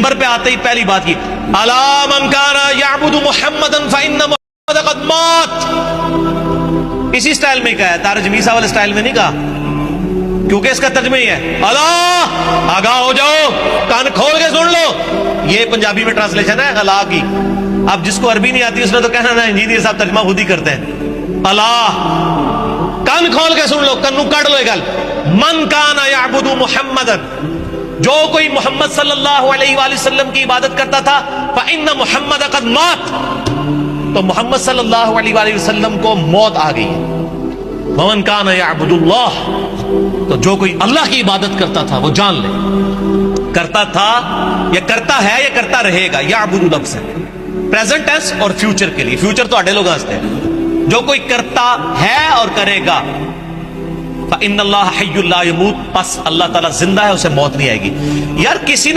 ممبر پہ آتے ہی پہلی بات کی الا من کان یعبد محمدا فإن محمد قد مات. اسی سٹائل میں کہا ہے، تارج میسا والے سٹائل میں نہیں کہا، کیونکہ اس کا ترجمہ ہی ہے اللہ آگاہ ہو جاؤ، کان کھول کے سن لو. یہ پنجابی میں ٹرانسلیشن ہے اللہ کی. اب جس کو عربی نہیں آتی اس نے تو کہنا نا انجینئر صاحب ترجمہ خود ہی کرتے ہیں. اللہ کان کھول کے سن لو، کنو کاٹ لو. گل من کان یعبد محمدا، جو کوئی محمد صلی اللہ علیہ وآلہ وسلم کی عبادت کرتا تھا، فإن محمد قد مات، تو محمد صلی اللہ علیہ وآلہ وسلم کو موت آ گئی. ومن کان یعبد اللہ، تو جو کوئی اللہ کی عبادت کرتا تھا وہ جان لے، کرتا تھا یا کرتا ہے یا کرتا رہے گا. یعبد لفظ ہے پریزنٹ ٹینس اور فیوچر کے لیے، فیوچر تو اڈے لوگ ہنستے ہیں. جو کوئی کرتا ہے اور کرے گا، فإن اللہ حی لا یموت، پس اللہ تعالیٰ زندہ ہے، اسے موت نہیں آئے گی. یار کسی